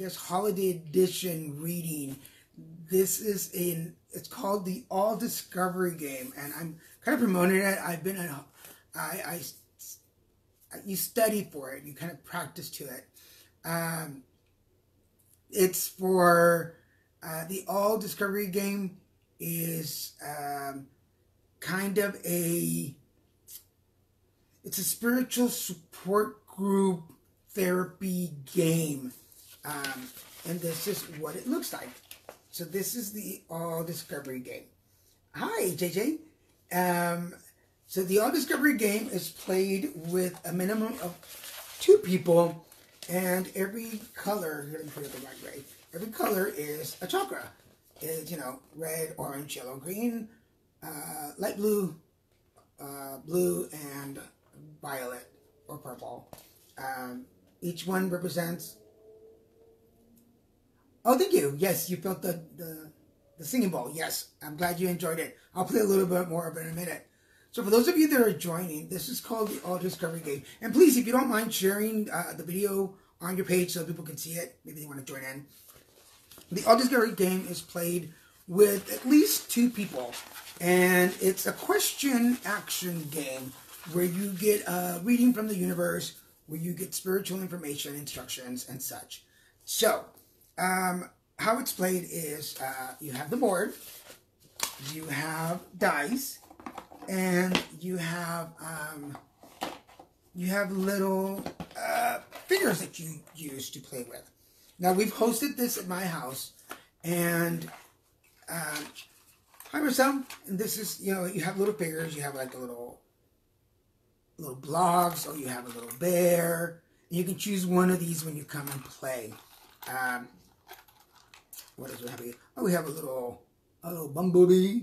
guess, holiday edition reading. This is it's called the All Discovery Game, and I'm kind of promoting it. I've been you study for it, you kind of practice to it. It's for the All Discovery Game is kind of it's a spiritual support group therapy game, and this is what it looks like. So this is the All Discovery Game. Hi, JJ. So the All Discovery Game is played with a minimum of 2 people, and every color, let me put it the right way, every color is a chakra. It's, red, orange, yellow, green, light blue, blue, and violet or purple. Each one represents... Oh, thank you. Yes, you felt the singing bowl. Yes, I'm glad you enjoyed it. I'll play a little bit more of it in a minute. So for those of you that are joining, this is called the All Discovery Game. And please, if you don't mind sharing the video on your page so people can see it, maybe they want to join in. The All Discovery Game is played with at least 2 people. And it's a question-action game where you get a reading from the universe, where you get spiritual information, instructions, and such. So, how it's played is you have the board, you have dice, and you have little figures that you use to play with. Now, we've hosted this at my house, and hi, Marcel. And this is, you have little figures. You have like a little blocks, or you have a little bear. And you can choose one of these when you come and play. What else do we have here? Oh, we have a little bumblebee.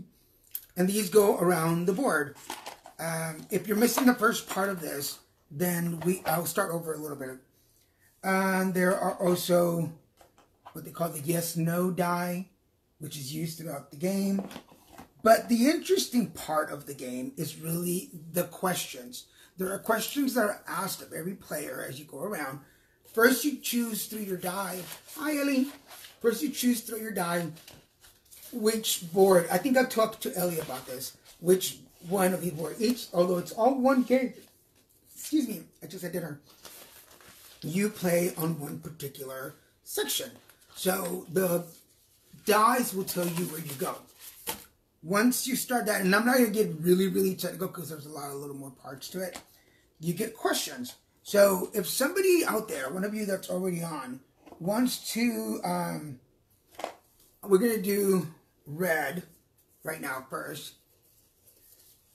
And these go around the board. If you're missing the first part of this, then I'll start over a little bit. There are also what they call the yes-no die, which is used throughout the game. But the interesting part of the game is really the questions. There are questions that are asked of every player as you go around. First, you choose through your die. Hi, Ellie. First, you choose through your die which board. I think I've talked to Ellie about this. Which one of these boards. Each, although it's all one game. Excuse me, I just had dinner. You play on one particular section. So the dice will tell you where you go. Once you start that, and I'm not going to get really, really technical because there's a little more parts to it, you get questions. So if somebody out there, one of you that's already on, wants to, we're going to do red right now first.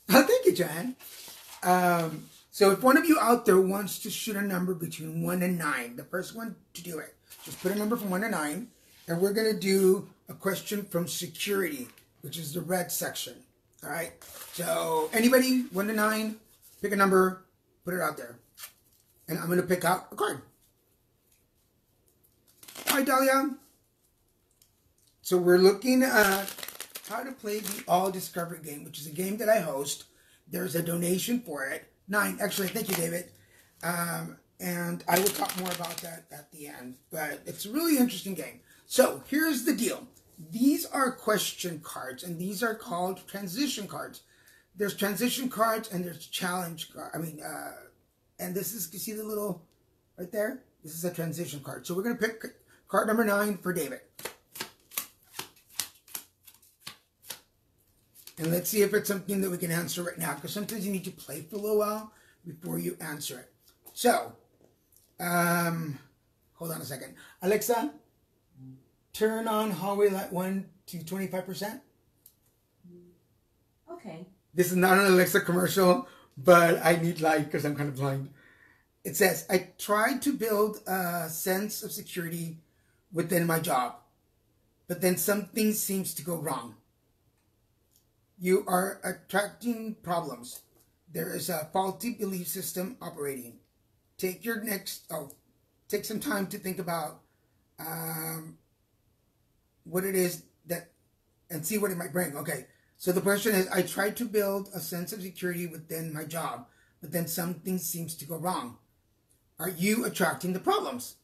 Oh, thank you, Jan. So if one of you out there wants to shoot a number between 1 and 9, the first one to do it, just put a number from 1 to 9, and we're going to do a question from security, which is the red section. All right. So anybody, 1 to 9, pick a number, put it out there. And I'm going to pick out a card. Hi, Dahlia. So we're looking at how to play the All Discovery Game, which is a game that I host. There's a donation for it. 9, actually, thank you, David. And I will talk more about that at the end. But it's a really interesting game. So here's the deal. These are question cards, and these are called transition cards. There's transition cards, and there's challenge cards. And this is, you see the little, right there? This is a transition card. So we're going to pick card number 9 for David. And let's see if it's something that we can answer right now, because sometimes you need to play for a little while before you answer it. So, hold on a second. Alexa, turn on hallway light 1 to 25%. Okay. This is not an Alexa commercial, but I need light because I'm kind of blind. It says, I tried to build a sense of security within my job, but then something seems to go wrong. You are attracting problems. There is a faulty belief system operating. Take some time to think about what it is and see what it might bring. Okay, so the question is, I tried to build a sense of security within my job, but then something seems to go wrong. Are you attracting the problems?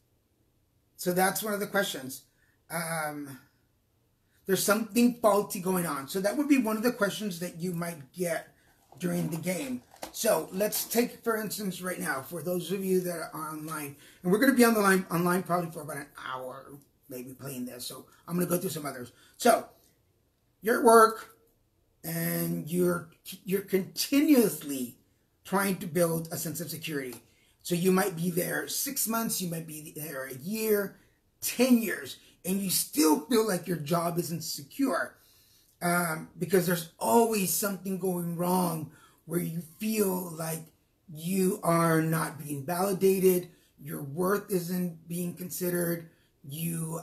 So that's one of the questions. There's something faulty going on. So that would be one of the questions that you might get during the game. So let's take, for instance, right now, for those of you that are online, and we're going to be on the line online probably for about an hour, maybe playing this. So I'm going to go through some others. So you're at work and you're continuously trying to build a sense of security. So you might be there 6 months, you might be there a year, 10 years, and you still feel like your job isn't secure because there's always something going wrong where you feel like you are not being validated, your worth isn't being considered, you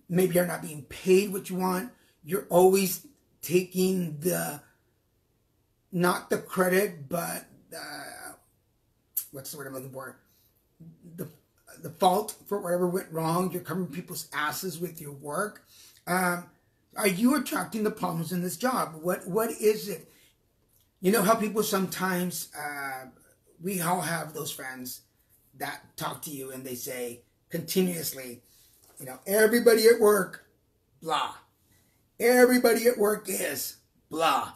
maybe are not being paid what you want. You're always taking not the credit, but what's the word I'm looking for? The fault for whatever went wrong. You're covering people's asses with your work. Are you attracting the problems in this job? What is it? You know how people sometimes, we all have those friends that talk to you and they say continuously, you know, everybody at work, blah. Everybody at work is blah.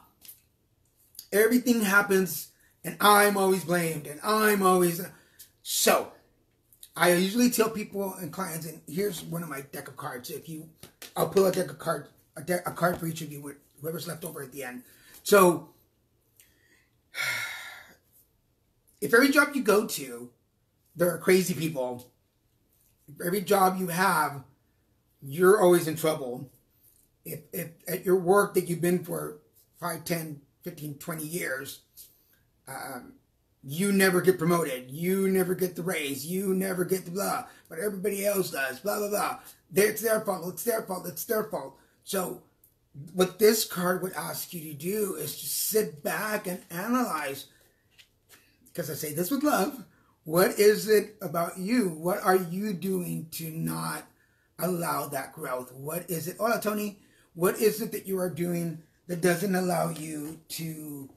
Everything happens and I'm always blamed and I'm always... So, I usually tell people and clients, and here's one of my deck of cards. I'll pull a deck of cards, a card for each of you, whoever's left over at the end. So, if every job you go to, there are crazy people. If every job you have, you're always in trouble. If at your work that you've been for 5, 10, 15, 20 years, you never get promoted, you never get the raise, you never get the blah, but everybody else does, blah, blah, blah. It's their fault, it's their fault, it's their fault. So what this card would ask you to do is just sit back and analyze, because I say this with love, what is it about you? What are you doing to not allow that growth? What is it? Hola, Tony. What is it that you are doing that doesn't allow you to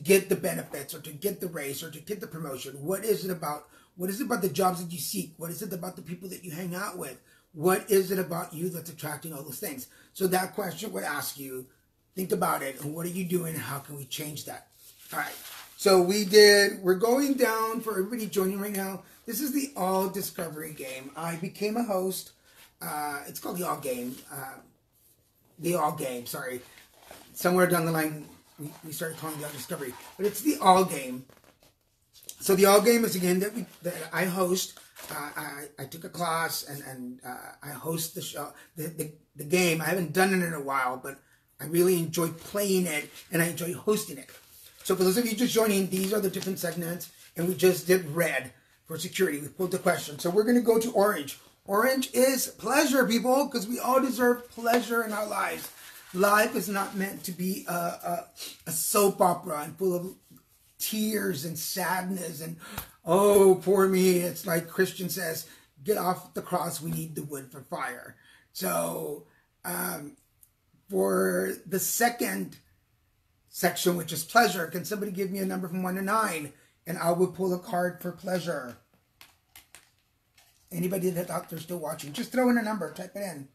get the benefits or to get the raise or to get the promotion? What is it about? What is it about the jobs that you seek? What is it about the people that you hang out with? What is it about you that's attracting all those things? So that question would ask you, think about it, and what are you doing? How can we change that? All right. So we're going down for everybody joining right now. This is the All Discovery game. I became a host. It's called the All Game. The All Game, sorry. Somewhere down the line, we started calling it the All Discovery. But it's the All Game. So the All Game is a game that I host. I took a class and I host the show, the game. I haven't done it in a while, but I really enjoy playing it and I enjoy hosting it. So for those of you just joining, these are the different segments, and we just did red for security. We pulled the question. So we're going to go to orange. Orange is pleasure, people, because we all deserve pleasure in our lives. Life is not meant to be a soap opera and full of tears and sadness and, oh, poor me. It's like Christian says, get off the cross, we need the wood for fire. So for the second section, which is pleasure, can somebody give me a number from 1 to 9? And I will pull a card for pleasure. Anybody that out there still watching, just throw in a number, type it in.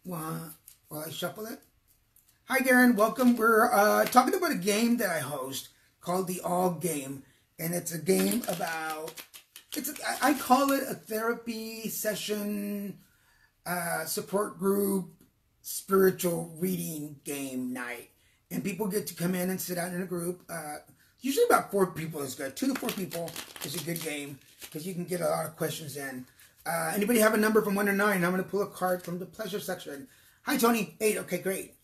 While I shuffle it. Hi, Darren. Welcome. We're talking about a game that I host called the All Game. And it's a game about, I call it a therapy session, support group, spiritual reading game night. And people get to come in and sit out in a group. Usually about 4 people is good. 2 to 4 people is a good game because you can get a lot of questions in. Anybody have a number from 1 to 9? I'm going to pull a card from the pleasure section. Hi, Tony. 8. Okay, great.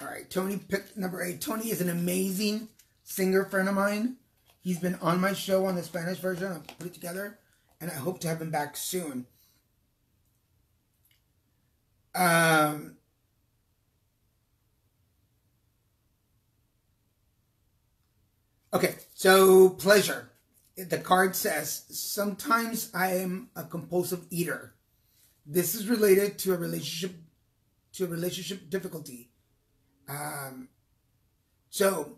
All right, Tony picked number 8. Tony is an amazing singer friend of mine. He's been on my show on the Spanish version. I'll put it together, and I hope to have him back soon. Okay, so pleasure. The card says, sometimes I am a compulsive eater. This is related to a relationship difficulty. So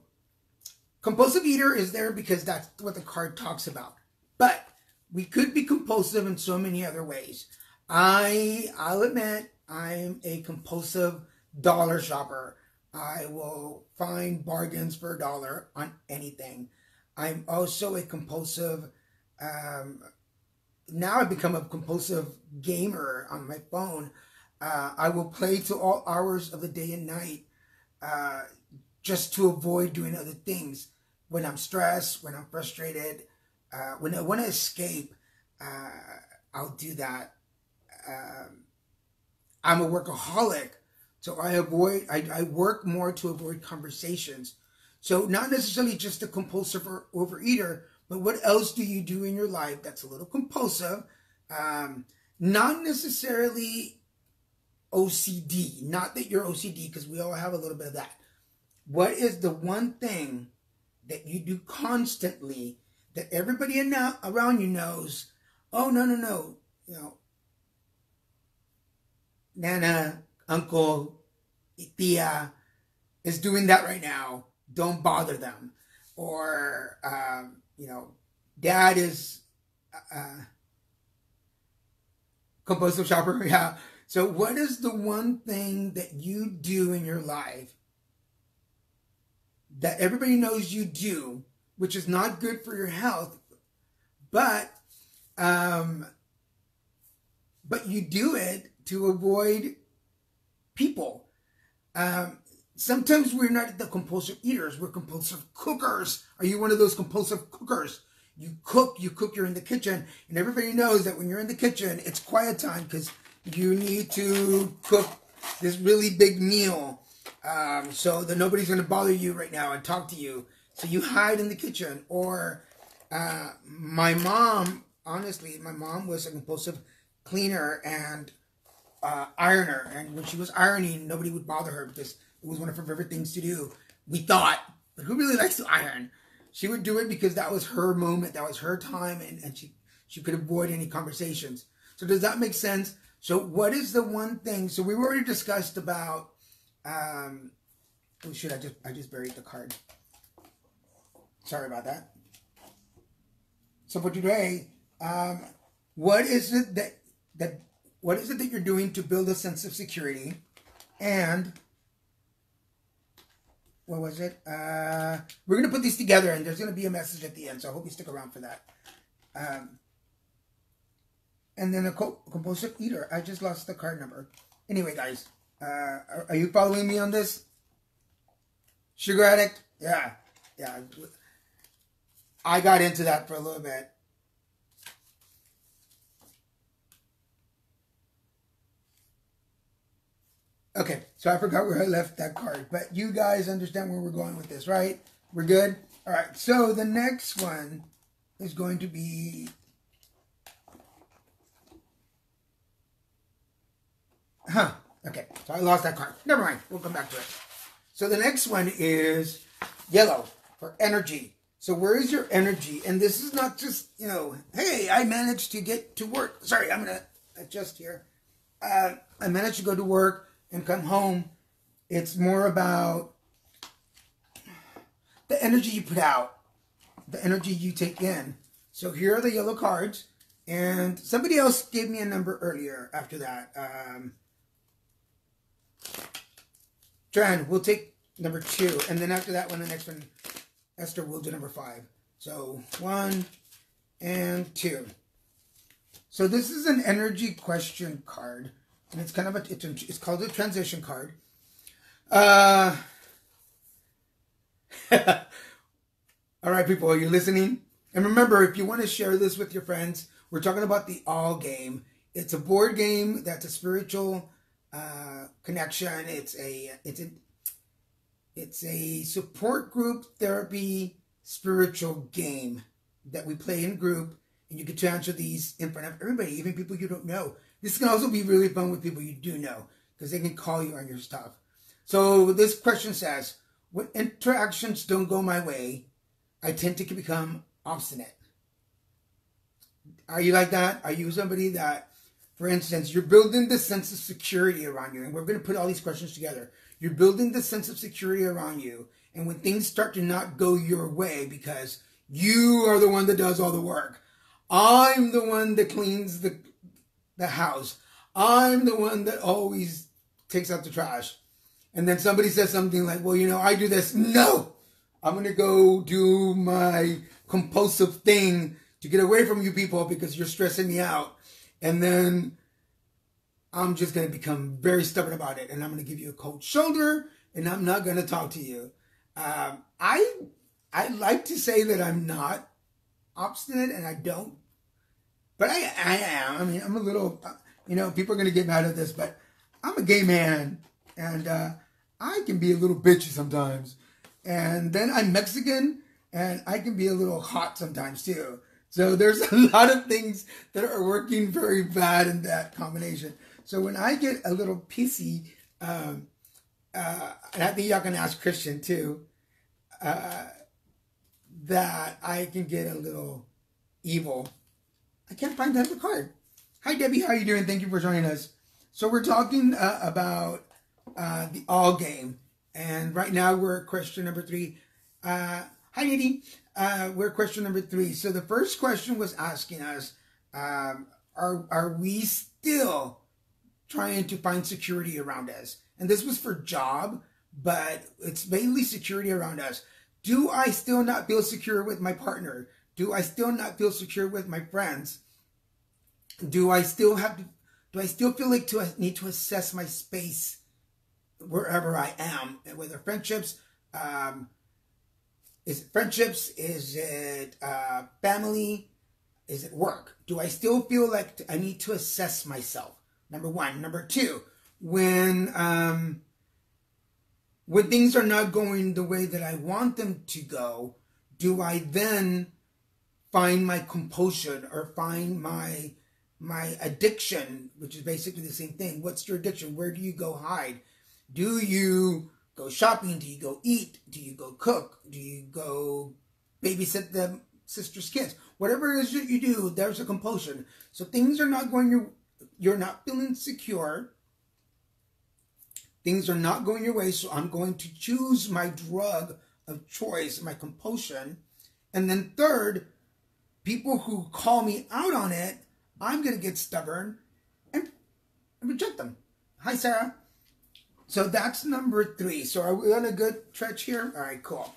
Compulsive eater is there because that's what the card talks about. But we could be compulsive in so many other ways. I'll admit I'm a compulsive dollar shopper. I will find bargains for $1 on anything. I'm also a compulsive, now I've become a compulsive gamer on my phone. I will play to all hours of the day and night just to avoid doing other things. When I'm stressed, when I'm frustrated, when I want to escape, I'll do that. I'm a workaholic, so I work more to avoid conversations. So not necessarily just a compulsive overeater, but what else do you do in your life that's a little compulsive? Not necessarily OCD, not that you're OCD, because we all have a little bit of that. What is the one thing that you do constantly that everybody around you knows? Oh, no, Nana, Uncle, Tia is doing that right now. Don't bother them. Or, Dad is compulsive shopper. Yeah. So what is the one thing that you do in your life that everybody knows you do, which is not good for your health, but you do it to avoid people? Sometimes we're not the compulsive eaters, we're compulsive cookers. Are you one of those compulsive cookers? You cook, you're in the kitchen, and everybody knows that when you're in the kitchen, it's quiet time because you need to cook this really big meal so that nobody's going to bother you right now and talk to you. So you hide in the kitchen. Or my mom was a compulsive cleaner and ironer. And when she was ironing, nobody would bother her because it was one of her favorite things to do. We thought, but who really likes to iron? She would do it because that was her moment, that was her time, and she could avoid any conversations. So does that make sense? So what is the one thing? So we've already discussed about, oh shit, I just buried the card. Sorry about that. So for today, what is it that you're doing to build a sense of security? And what was it? We're going to put these together, and there's going to be a message at the end, so I hope you stick around for that. And then a compulsive eater. I just lost the card number. Anyway, guys, are you following me on this? Sugar addict? Yeah. I got into that for a little bit. Okay, so I forgot where I left that card, but you guys understand where we're going with this, right? We're good? All right, so the next one is going to be... Okay, so I lost that card. Never mind, we'll come back to it. So the next one is yellow for energy. So where is your energy? And this is not just, hey, I managed to get to work. Sorry, I'm going to adjust here. I managed to go to work and come home. It's more about the energy you put out, the energy you take in. So here are the yellow cards. And somebody else gave me a number earlier after that. Tran, we'll take number 2. And then after that one, the next one, Esther, will do number 5. So 1 and 2. So this is an energy question card. And it's kind of it's called a transition card. All right, people, are you listening? And remember, if you want to share this with your friends, we're talking about the All game. It's a board game that's a spiritual connection. It's a support group therapy spiritual game that we play in group, and you get to answer these in front of everybody, even people you don't know. This can also be really fun with people you do know, because they can call you on your stuff. So this question says, when interactions don't go my way, I tend to become obstinate. Are you like that? Are you somebody that, for instance, you're building this sense of security around you, and we're going to put all these questions together. You're building this sense of security around you, And when things start to not go your way because you are the one that does all the work, I'm the one that cleans the house, I'm the one that always takes out the trash. And then somebody says something like, well, you know, I do this. No, I'm going to go do my compulsive thing to get away from you people because you're stressing me out. And then I'm just going to become very stubborn about it. And I'm going to give you a cold shoulder and I'm not going to talk to you. I like to say that I'm not obstinate and I don't. But I am. I mean, I'm a little, you know, people are going to get mad at this, but I'm a gay man. And I can be a little bitchy sometimes. And then I'm Mexican, and I can be a little hot sometimes too. So there's a lot of things that are working very bad in that combination. So when I get a little pissy, and I think y'all can ask Christian too, that I can get a little evil. I can't find that card. Hi Debbie, how are you doing? Thank you for joining us. So we're talking about the all game. And right now we're at question number 3. Hi, Nidhi. We're at question number 3. So the first question was asking us, are we still trying to find security around us? And this was for job, but it's mainly security around us. Do I still not feel secure with my partner? Do I still not feel secure with my friends? Do I still feel like I need to assess my space wherever I am, and whether friendships, is it friendships, is it family, is it work? Do I still feel like I need to assess myself? Number 1. Number 2, when things are not going the way that I want them to go, do I then find my compulsion or find my addiction, which is basically the same thing? What's your addiction? Where do you go hide? Do you go shopping? Do you go eat? Do you go cook? Do you go babysit the sister's kids? Whatever it is that you do, there's a compulsion. So things are not going you're not feeling secure. Things are not going your way, so I'm going to choose my drug of choice, my compulsion. And then third, people who call me out on it, I'm going to get stubborn and reject them. Hi, Sarah. So that's number 3. So are we on a good stretch here? All right, cool.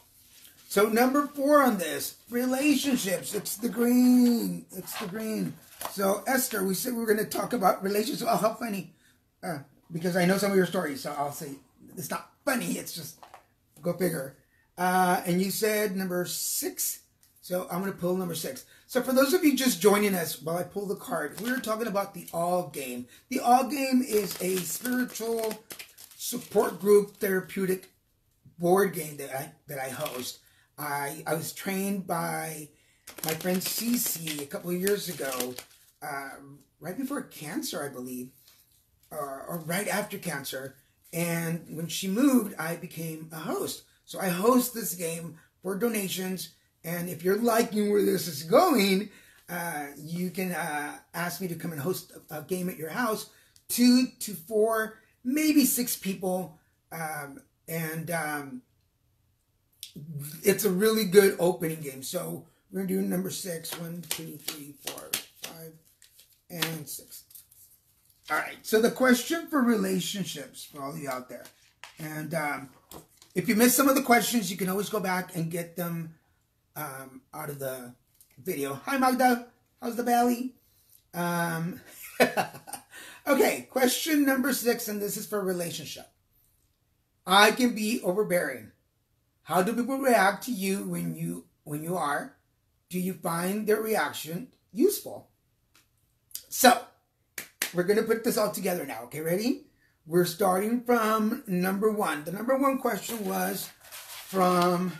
So number 4 on this, relationships. It's the green. It's the green. So Esther, we said we were going to talk about relationships. Oh, how funny. Because I know some of your stories, so I'll say it's not funny. It's just, go figure. And you said number 6. So I'm going to pull number 6. So for those of you just joining us while I pull the card, we're talking about the All Game. The All Game is a spiritual support group therapeutic board game that I host. I was trained by my friend Cece a couple of years ago, right before cancer, I believe, or right after cancer. And when she moved, I became a host. So I host this game for donations. And if you're liking where this is going, you can ask me to come and host a game at your house. 2 to 4, maybe 6 people. It's a really good opening game. So we're going to do number 6. 1, 2, 3, 4, 5, and 6. All right. So the question for relationships for all of you out there. And if you missed some of the questions, you can always go back and get them out of the video. Hi, Magda. How's the belly? Okay, question number 6, and this is for relationship. I can be overbearing. How do people react to you when you are? Do you find their reaction useful? So, we're going to put this all together now. Okay, ready? We're starting from number 1. The number 1 question was from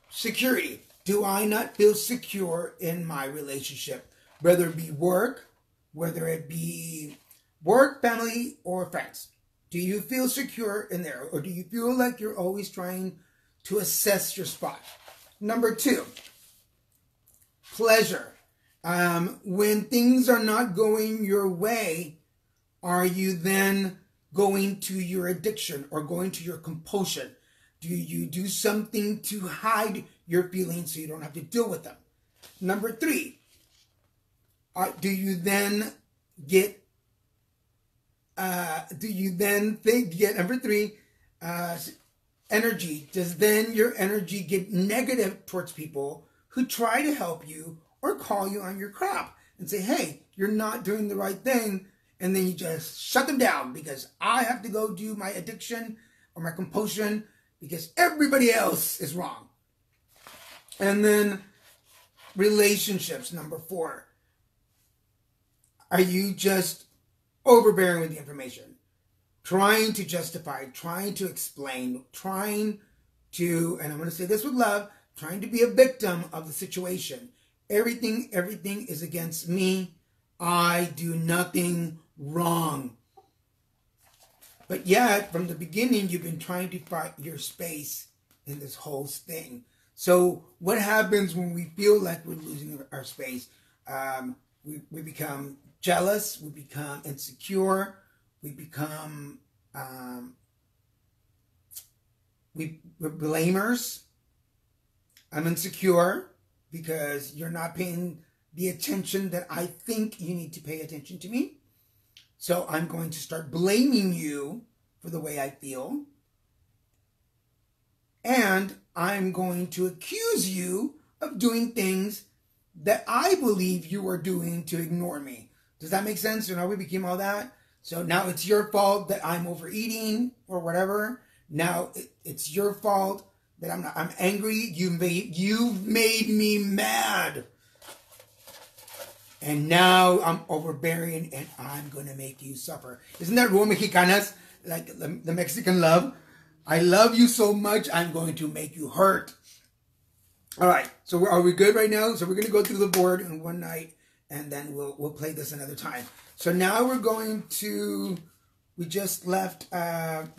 security. Do I not feel secure in my relationship? Whether it be work, family, or friends. Do you feel secure in there? Or do you feel like you're always trying to assess your spot? Number 2, pleasure. When things are not going your way, are you then going to your addiction or going to your compulsion? Do you do something to hide your feelings so you don't have to deal with them? Number 3, do you then get, number 3, energy? Does then your energy get negative towards people who try to help you or call you on your crap and say, hey, you're not doing the right thing, and then you just shut them down because I have to go do my addiction or my compulsion because everybody else is wrong? And then relationships, number 4. Are you just overbearing with the information? Trying to justify, trying to explain, trying to, and I'm going to say this with love, trying to be a victim of the situation. Everything is against me. I do nothing wrong. But yet, from the beginning, you've been trying to fight your space in this whole thing. So what happens when we feel like we're losing our space? We become jealous, we become insecure, we become we're blamers. I'm insecure because you're not paying the attention that I think you need to pay attention to me. So I'm going to start blaming you for the way I feel. And I'm going to accuse you of doing things that I believe you are doing to ignore me. Does that make sense? So now we became all that. So now it's your fault that I'm overeating or whatever. Now it's your fault that I'm angry. You've made me mad. And now I'm overbearing and I'm going to make you suffer. Isn't that Rua Mexicanas? Like the Mexican love? I love you so much, I'm going to make you hurt. All right, so are we good right now? So we're going to go through the board in one night, and then we'll play this another time. So now we're going to, we just left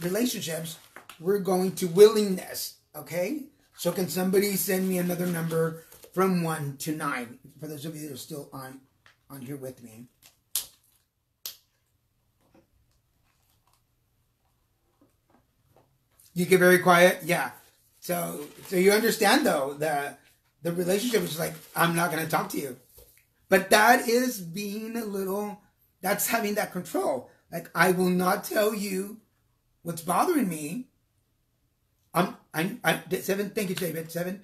relationships. We're going to willingness, okay? So can somebody send me another number from 1 to 9, for those of you that are still on here with me? You get very quiet? Yeah. So you understand, though, the relationship is like, I'm not going to talk to you. But that is being a little, that's having that control. Like, I will not tell you what's bothering me. I'm 7, thank you, David, 7.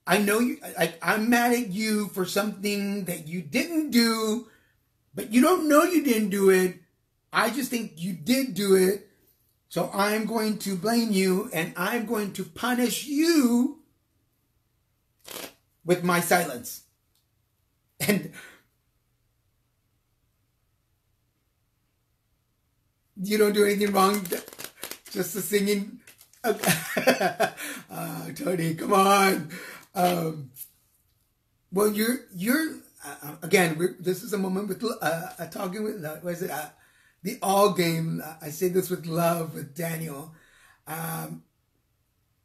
I know you, I'm mad at you for something that you didn't do, but you don't know you didn't do it. I just think you did do it. So I'm going to blame you, and I'm going to punish you with my silence. And you don't do anything wrong, just the singing. Okay. Tony, come on. Well, you're again. This is a moment with talking with. What is it? The all game. I say this with love with Daniel.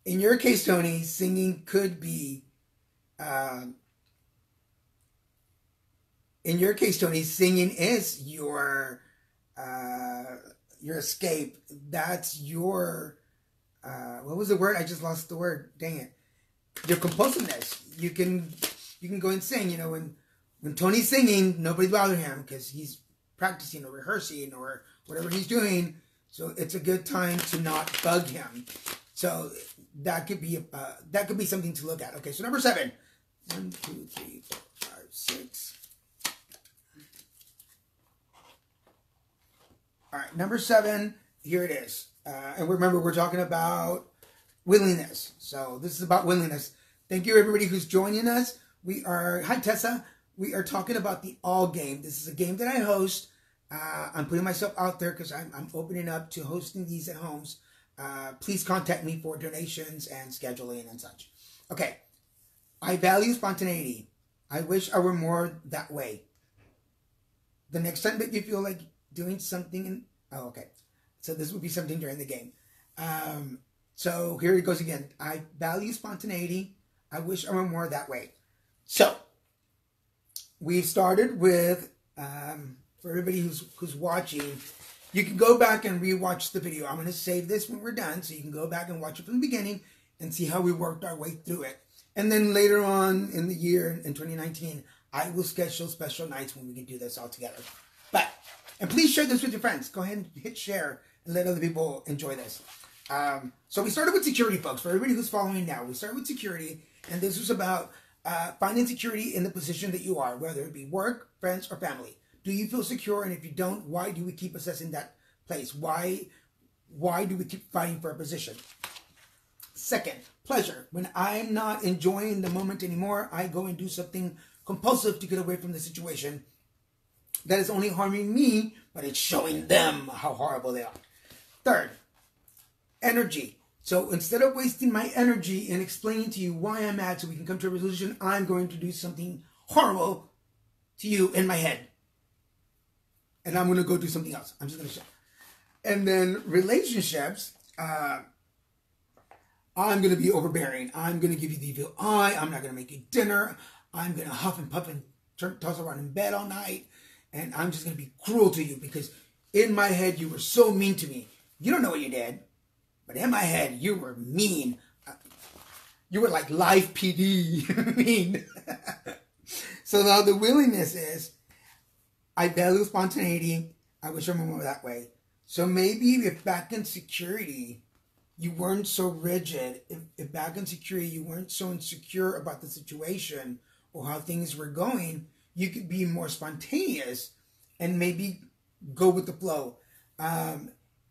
In your case, Tony, singing could be. In your case, Tony, singing is your escape. That's your. What was the word? I just lost the word. Dang it. Your compulsiveness. You can go and sing. You know, when Tony's singing, nobody's bothering him because he's practicing or rehearsing or whatever he's doing. So it's a good time to not bug him. So that could be something to look at. Okay, so number 7. 1, 2, 3, 4, 5, 6. All right, number 7. Here it is. And remember, we're talking about willingness. So this is about willingness. Thank you, everybody who's joining us. Hi, Tessa. We are talking about the all game. This is a game that I host. I'm putting myself out there because I'm opening up to hosting these at homes. Please contact me for donations and scheduling and such. Okay. I value spontaneity. I wish I were more that way. The next time that you feel like doing something, okay. So this would be something during the game. So here it goes again. I value spontaneity. I wish I were more that way. So we've started with, for everybody who's watching, You can go back and rewatch the video. I'm going to save this when we're done, so you can go back and watch it from the beginning and see how we worked our way through it. And then later on in the year, in 2019, I will schedule special nights when we can do this all together. And please share this with your friends. Go ahead and hit share and let other people enjoy this. So we started with security, folks. For everybody who's following now, we started with security, and this was about finding security in the position that you are, whether it be work, friends, or family. Do you feel secure? And if you don't, why do we keep assessing that place? Why do we keep fighting for a position? Second, pleasure. When I'm not enjoying the moment anymore, I go and do something compulsive to get away from the situation that is only harming me, but it's showing them how horrible they are. Third, energy. So instead of wasting my energy in explaining to you why I'm mad so we can come to a resolution, I'm going to do something horrible to you in my head. And I'm going to go do something else. I'm just going to show. And then relationships, I'm going to be overbearing. I'm going to give you the evil eye. I'm not going to make you dinner. I'm going to huff and puff and toss around in bed all night. And I'm just going to be cruel to you because in my head, you were so mean to me. You don't know what you did, but in my head, you were mean. You were like live PD mean. So now the willingness is, I value spontaneity. I wish I were more that way. So maybe if back in security, you weren't so rigid, if back in security, you weren't so insecure about the situation or how things were going, you could be more spontaneous and maybe go with the flow.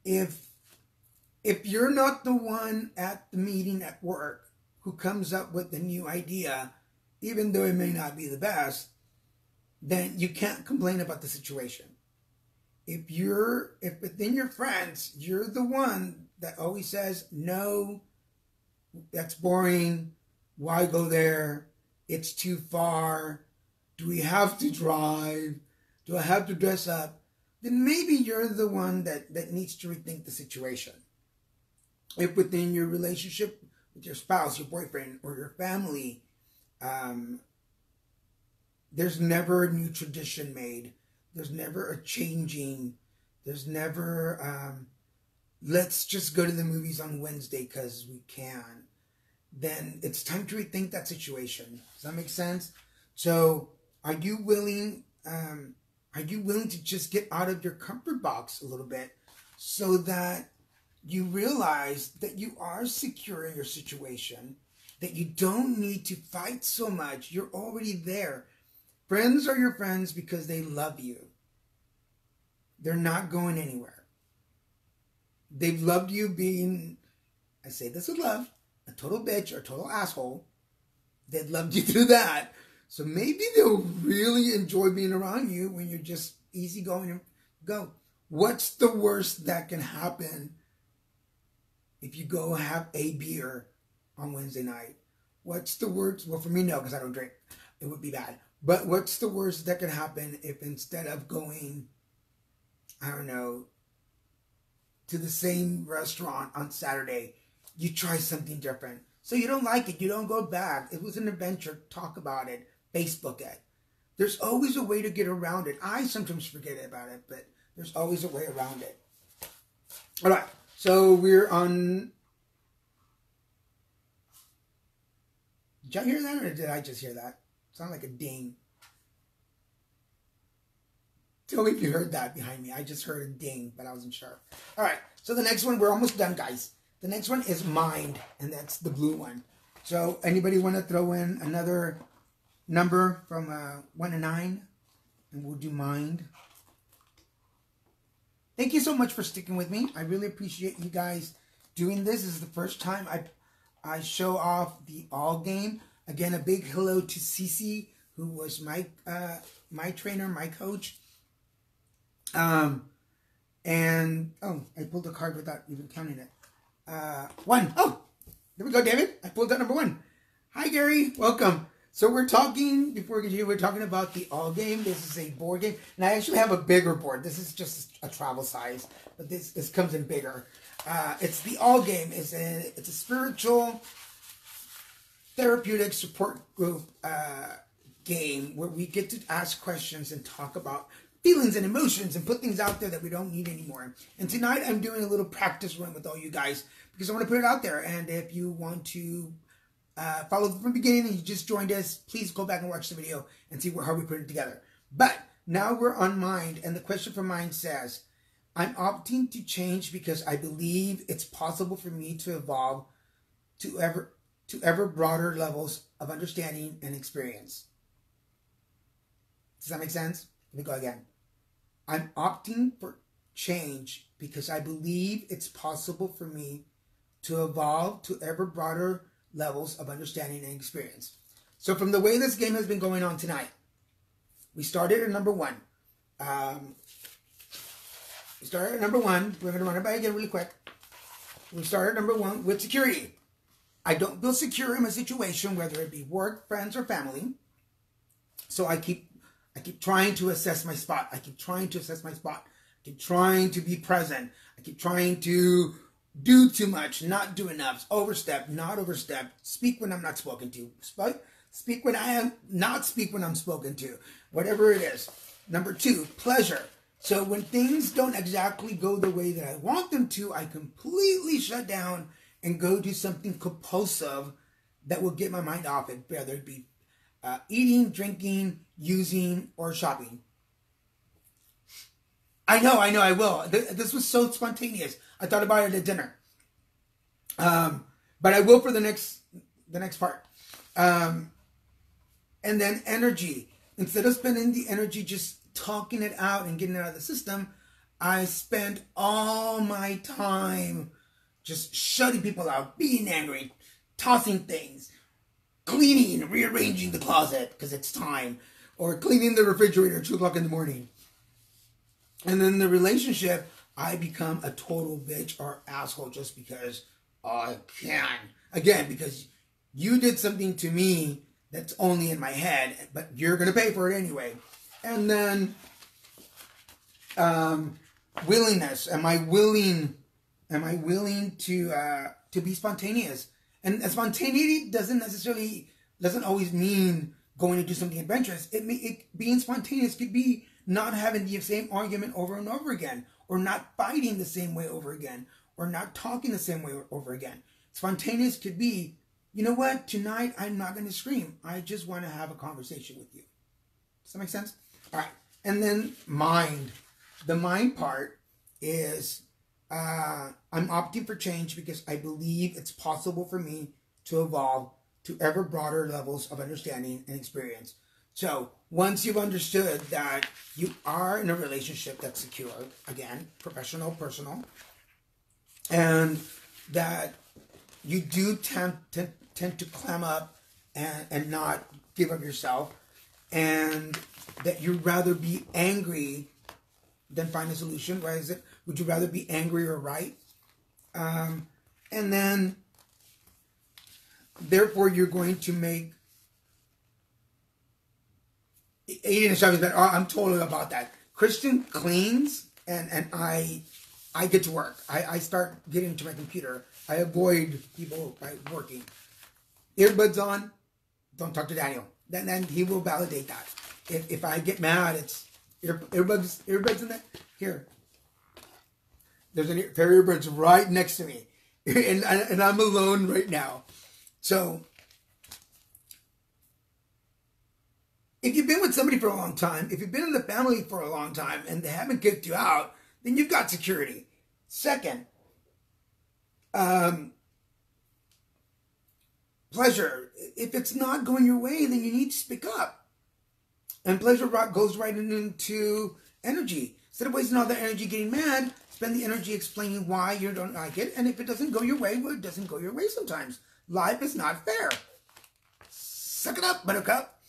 If you're not the one at the meeting at work who comes up with the new idea, even though it may not be the best, then you can't complain about the situation. If within your friends, you're the one that always says, no, that's boring. Why go there? It's too far. Do we have to drive? Do I have to dress up? Then maybe you're the one that needs to rethink the situation. If within your relationship with your spouse, your boyfriend, or your family, there's never a new tradition made. There's never a changing. There's never, let's just go to the movies on Wednesday because we can. Then it's time to rethink that situation. Does that make sense? So are you willing to just get out of your comfort box a little bit so that you realize that you are secure in your situation, that you don't need to fight so much. You're already there. Friends are your friends because they love you. They're not going anywhere. They've loved you being, I say this with love, a total bitch or a total asshole. They've loved you through that. So maybe they'll really enjoy being around you when you're just easygoing and go. What's the worst that can happen if you go have a beer on Wednesday night? What's the worst? Well, for me, no, because I don't drink. It would be bad. But what's the worst that can happen if instead of going, I don't know, to the same restaurant on Saturday, you try something different? So you don't like it, you don't go back. It was an adventure. Talk about it. Facebook it. There's always a way to get around it. I sometimes forget about it, but there's always a way around it. All right. So we're on. Did y'all hear that, or did I just hear that? Sound like a ding. Tell me if you heard that behind me. I just heard a ding, but I wasn't sure. All right. So the next one, we're almost done, guys. The next one is mind, and that's the blue one. So anybody want to throw in another number from 1 to 9, and we'll do mind. Thank you so much for sticking with me. I really appreciate you guys doing this. This is the first time I show off the all game. Again, a big hello to Cece, who was my trainer, my coach. And oh, I pulled a card without even counting it. 1. Oh, there we go, David. I pulled out number 1. Hi, Gary. Welcome. So we're talking, before we get here, we're talking about the all game. This is a board game. And I actually have a bigger board. This is just a travel size, but this comes in bigger. It's the all game. It's a spiritual therapeutic support group game where we get to ask questions and talk about feelings and emotions and put things out there that we don't need anymore. And tonight I'm doing a little practice run with all you guys because I want to put it out there. And if you want to follow from the beginning and you just joined us, please go back and watch the video and see how we put it together. But now we're on mind, and the question for mind says, I'm opting to change because I believe it's possible for me to evolve to ever broader levels of understanding and experience. Does that make sense? Let me go again. I'm opting for change because I believe it's possible for me to evolve to ever broader levels of understanding and experience. So from the way this game has been going on tonight, we started at number one. We're going to run it by again really quick. We started at number one with security. I don't feel secure in my situation, whether it be work, friends, or family. So I keep trying to assess my spot. I keep trying to be present. I keep trying to do too much, not do enough, overstep, not overstep, speak when I'm not spoken to, speak when I am not speak when I'm spoken to, whatever it is. Number two, pleasure. So when things don't exactly go the way that I want them to, I completely shut down and go do something compulsive that will get my mind off it, whether it be eating, drinking, using, or shopping. I know, I will. This was so spontaneous. I thought about it at dinner. But I will for the next part. And then energy. Instead of spending the energy just talking it out and getting it out of the system, I spend all my time just shutting people out, being angry, tossing things, cleaning, rearranging the closet because it's time, or cleaning the refrigerator at 2 o'clock in the morning. And then the relationship, I become a total bitch or asshole just because I can. Again, because you did something to me that's only in my head, but you're going to pay for it anyway. And then willingness. Am I willing to be spontaneous? And spontaneity doesn't always mean going to do something adventurous. Being spontaneous could be not having the same argument over and over again, or not fighting the same way over again, or not talking the same way over again. Spontaneous could be, you know what, tonight I'm not going to scream. I just want to have a conversation with you. Does that make sense? All right. And then mind. The mind part is I'm opting for change because I believe it's possible for me to evolve to ever broader levels of understanding and experience. So once you've understood that you are in a relationship that's secure, again, professional, personal, and that you do tend to clam up and not give of yourself, and that you'd rather be angry than find a solution. Why is it? Would you rather be angry or right? And then, therefore, you're going to make eating and shopping better. I'm totally about that. Christian cleans, and I get to work. I start getting to my computer. I avoid people by working. Earbuds on, don't talk to Daniel. Then he will validate that. If I get mad, it's earbuds in there. Here. There's a pair of earbuds right next to me. And I'm alone right now. So if you've been with somebody for a long time, if you've been in the family for a long time and they haven't kicked you out, then you've got security. Second, pleasure. If it's not going your way, then you need to speak up. And pleasure goes right into energy. Instead of wasting all that energy getting mad, spend the energy explaining why you don't like it. And if it doesn't go your way, well, it doesn't go your way sometimes. Life is not fair. Suck it up, buttercup.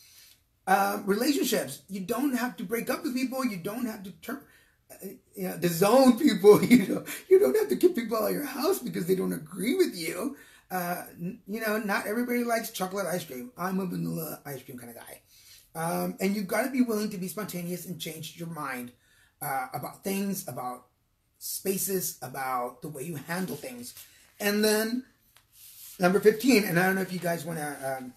Relationships. You don't have to break up with people. You don't have to disown people. You don't have to kick people out of your house because they don't agree with you. Not everybody likes chocolate ice cream. I'm a vanilla ice cream kind of guy. And you've got to be willing to be spontaneous and change your mind about things, about spaces, about the way you handle things. And then number 15, and I don't know if you guys want to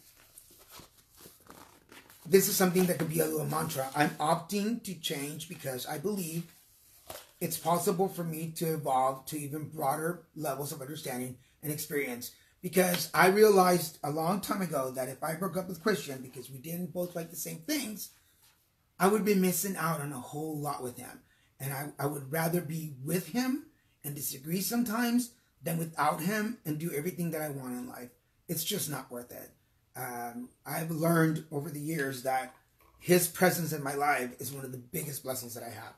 this is something that could be a little mantra. I'm opting to change because I believe it's possible for me to evolve to even broader levels of understanding and experience. Because I realized a long time ago that if I broke up with Christian because we didn't both like the same things, I would be missing out on a whole lot with him. And I would rather be with him and disagree sometimes than without him and do everything that I want in life. It's just not worth it. I've learned over the years that his presence in my life is one of the biggest blessings that I have.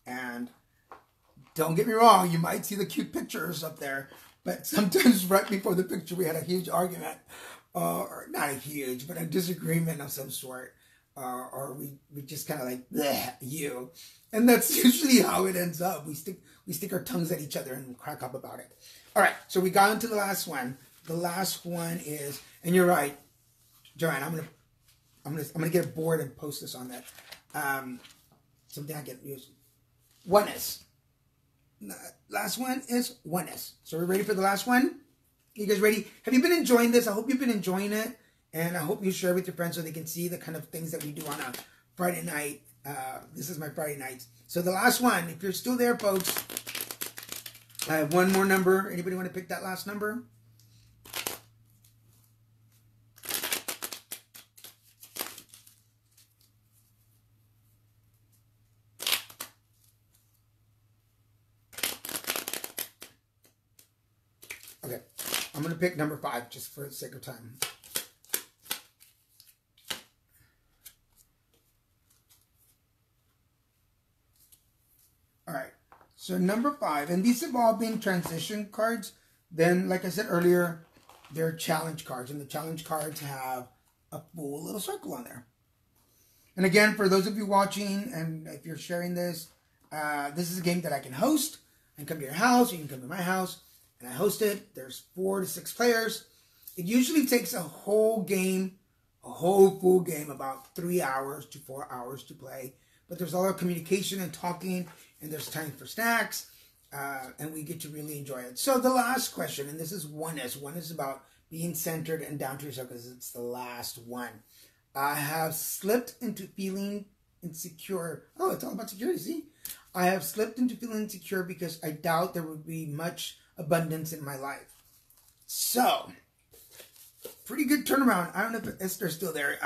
And don't get me wrong, you might see the cute pictures up there, but sometimes right before the picture we had a huge argument, or not a huge, but a disagreement of some sort, or we just kind of like, bleh, you. And that's usually how it ends up. We stick our tongues at each other and crack up about it. All right, so we got into the last one. The last one is, and you're right, Joanne, I'm gonna get bored and post this on that. Something I get used. Oneness. Last one is oneness. So we're ready for the last one? You guys ready? Have you been enjoying this? I hope you've been enjoying it. And I hope you share with your friends so they can see the kind of things that we do on a Friday night. This is my Friday nights. So the last one, if you're still there, folks, I have one more number. Anybody want to pick that last number? Okay, I'm going to pick number 5 just for the sake of time. All right, so number 5, and these have all been transition cards. Then, like I said earlier, they're challenge cards, and the challenge cards have a full little circle on there. And again, for those of you watching, and if you're sharing this, this is a game that I can host. I can come to your house, you can come to my house. And I host it. There's 4 to 6 players. It usually takes a whole game, a whole full game, about 3 hours to 4 hours to play. But there's a lot of communication and talking, and there's time for snacks, and we get to really enjoy it. So the last question, and this is oneness. One is about being centered and down to yourself because it's the last one. I have slipped into feeling insecure. Oh, it's all about security, see? I have slipped into feeling insecure because I doubt there would be much abundance in my life. So, pretty good turnaround. I don't know if Esther's still there.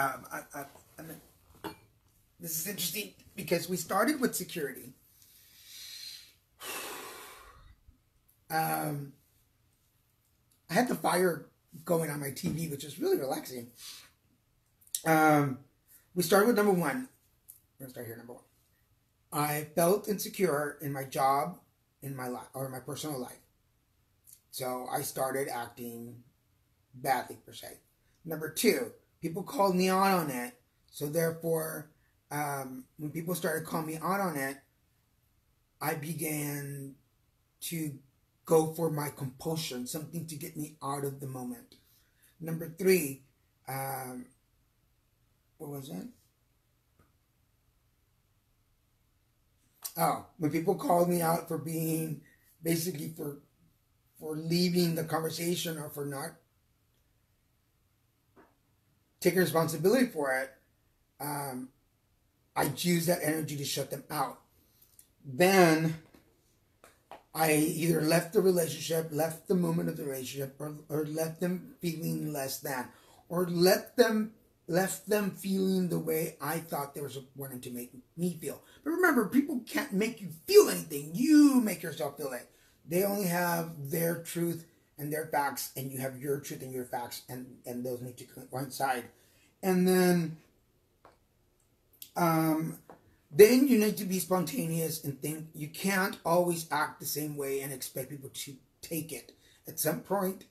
This is interesting because we started with security. I had the fire going on my TV, which is really relaxing. We started with number 1. We're going to start here, number 1. I felt insecure in my job, in my life, or my personal life. So I started acting badly, per se. Number 2, people called me out on it. So therefore, when people started calling me out on it, I began to go for my compulsion, something to get me out of the moment. Number 3, what was it? Oh, when people called me out for being, basically for leaving the conversation or for not taking responsibility for it, I use that energy to shut them out. Then I either left the relationship, left the moment of the relationship, or left them feeling less than, or left them feeling the way I thought they were wanting to make me feel. But remember, people can't make you feel anything. You make yourself feel it. They only have their truth and their facts, and you have your truth and your facts, and those need to coincide. And then you need to be spontaneous and think. You can't always act the same way and expect people to take it. At some point,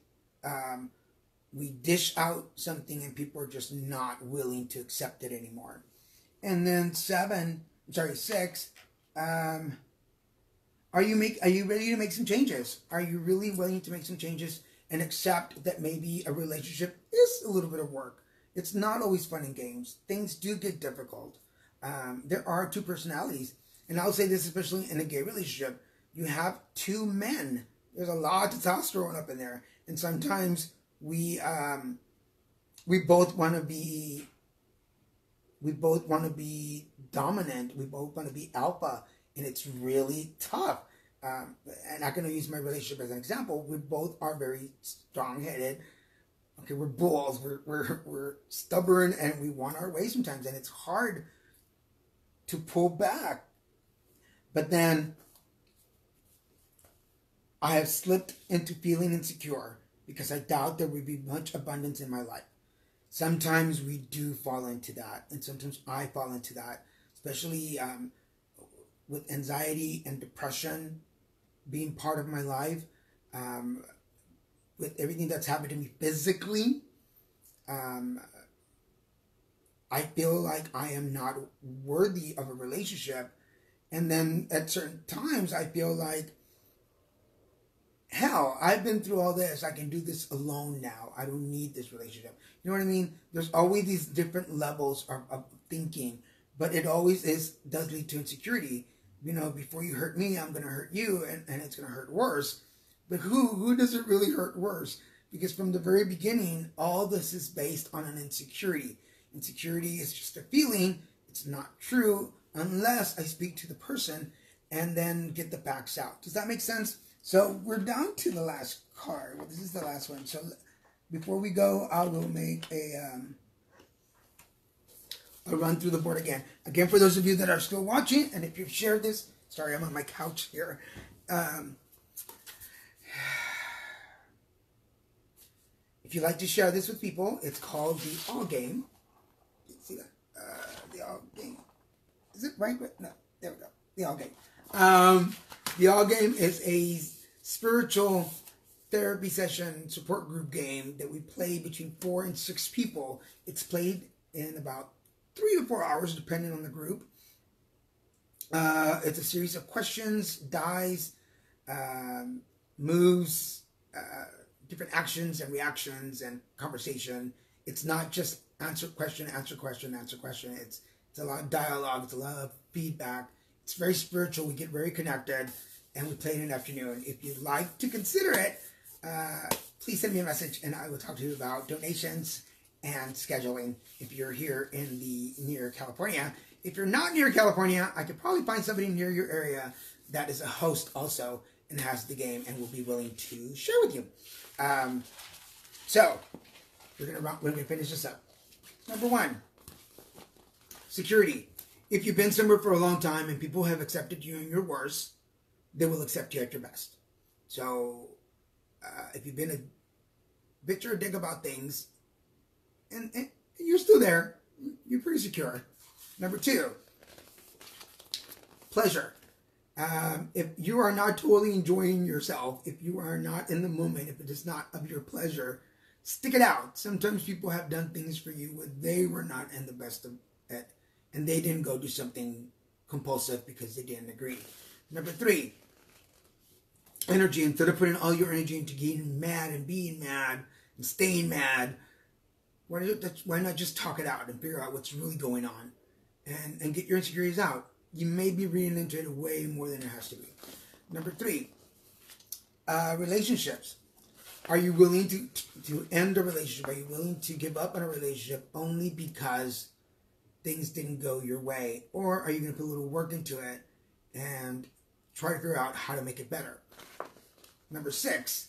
we dish out something and people are just not willing to accept it anymore. And then 6, are you ready to make some changes? Are you really willing to make some changes and accept that maybe a relationship is a little bit of work? It's not always fun and games. Things do get difficult. There are 2 personalities. And I'll say this, especially in a gay relationship. You have 2 men. There's a lot of testosterone up in there. And sometimes we both want to be We both want to be dominant. We both want to be alpha. And it's really tough. And I'm going to use my relationship as an example. We both are very strong-headed. Okay, we're bulls. We're stubborn, and we want our way sometimes. And it's hard to pull back. But then I have slipped into feeling insecure because I doubt there would be much abundance in my life. Sometimes we do fall into that, and sometimes I fall into that, especially with anxiety and depression being part of my life, with everything that's happened to me physically. I feel like I am not worthy of a relationship, and then at certain times I feel like, hell, I've been through all this. I can do this alone now. I don't need this relationship. You know what I mean? There's always these different levels of thinking, but it always does lead to insecurity. You know, before you hurt me, I'm going to hurt you, and it's going to hurt worse. But who does it really hurt worse? Because from the very beginning, all this is based on an insecurity. Insecurity is just a feeling. It's not true unless I speak to the person and then get the facts out. Does that make sense? So we're down to the last card. Well, this is the last one. So before we go, I will make I'll run through the board again. Again, for those of you that are still watching, and if you've shared this, sorry, I'm on my couch here. If you like to share this with people, it's called the All Game. See that? The All Game. Is it right? No, there we go. The All Game. The All Game is a spiritual therapy session support group game that we play between 4 and 6 people. It's played in about 3 to 4 hours, depending on the group. It's a series of questions, dice, moves, different actions and reactions and conversation. It's not just answer question, answer question, answer question. It's a lot of dialogue. It's a lot of feedback. It's very spiritual. We get very connected, and we play in an afternoon. If you'd like to consider it, please send me a message, and I will talk to you about donations and scheduling if you're here in near California. If you're not near California, I could probably find somebody near your area that is a host also and has the game and will be willing to share with you. So we're gonna finish this up. Number 1, security. If you've been somewhere for a long time and people have accepted you in your worst, they will accept you at your best. So if you've been a bitch or a dick about things, and you're still there, you're pretty secure. Number 2, pleasure. If you are not totally enjoying yourself, if you are not in the moment, if it is not of your pleasure, stick it out. Sometimes people have done things for you where they were not in the best of it, and they didn't go do something compulsive because they didn't agree. Number 3, energy. Instead of putting all your energy into getting mad and being mad and staying mad, why not just talk it out and figure out what's really going on and get your insecurities out? You may be reading into it way more than it has to be. Number 3, relationships. Are you willing to end a relationship? Are you willing to give up on a relationship only because things didn't go your way? Or are you going to put a little work into it and try to figure out how to make it better? Number 6,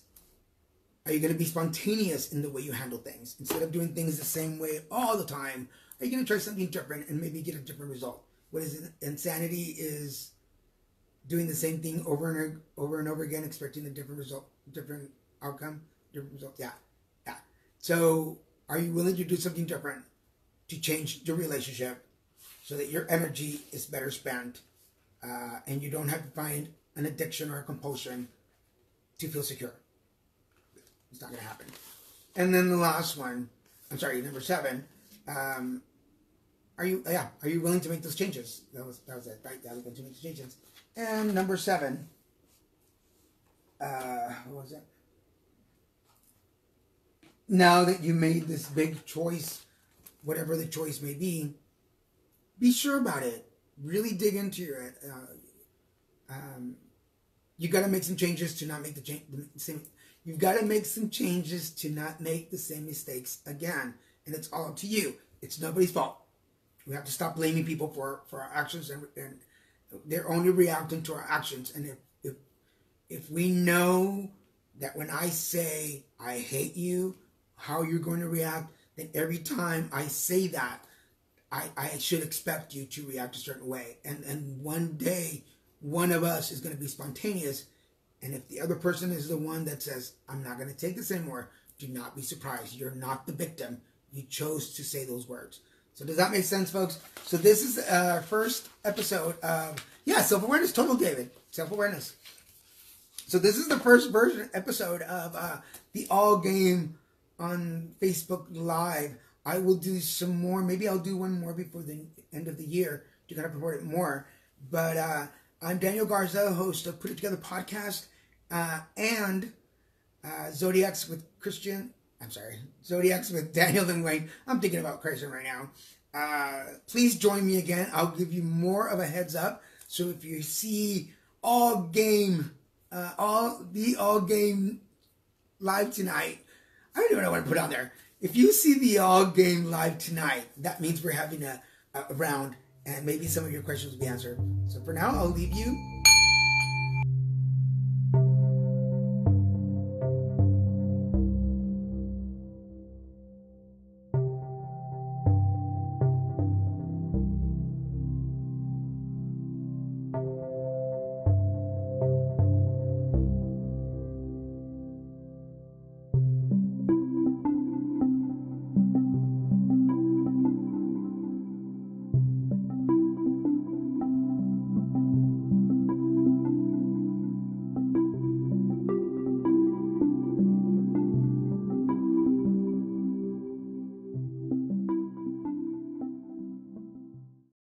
are you going to be spontaneous in the way you handle things? Instead of doing things the same way all the time, are you going to try something different and maybe get a different result? What is it? Insanity is doing the same thing over and over again, expecting a different result, different outcome, different result. Yeah. So are you willing to do something different to change your relationship so that your energy is better spent and you don't have to find an addiction or a compulsion to feel secure? It's not going to happen. And then the last one, number 7, are you willing to make those changes? That was it, right? That was going to make the changes. And number 7, what was it? Now that you made this big choice, whatever the choice may be sure about it. Really dig into it. You got to make some changes to not make the same. You've got to make some changes to not make the same mistakes again, and it's all up to you. It's nobody's fault. We have to stop blaming people for our actions, and they're only reacting to our actions. And if we know that when I say I hate you, how you're going to react, then every time I say that, I should expect you to react a certain way. And one day, one of us is going to be spontaneous. And if the other person is the one that says, I'm not going to take this anymore, do not be surprised. You're not the victim. You chose to say those words. So does that make sense, folks? So this is our first episode of, self-awareness. Total David. Self-awareness. So this is the first episode of the All Game on Facebook Live. I will do some more. Maybe I'll do one more before the end of the year to kind of promote it more. But I'm Daniel Garza, host of Put It Together podcast, and Zodiacs with Daniel and Wayne. I'm thinking about Christian right now. Please join me again. I'll give you more of a heads up. So if you see All Game live tonight, I don't even know what to put on there. If you see the All Game live tonight, that means we're having a round, and maybe some of your questions will be answered. So for now, I'll leave you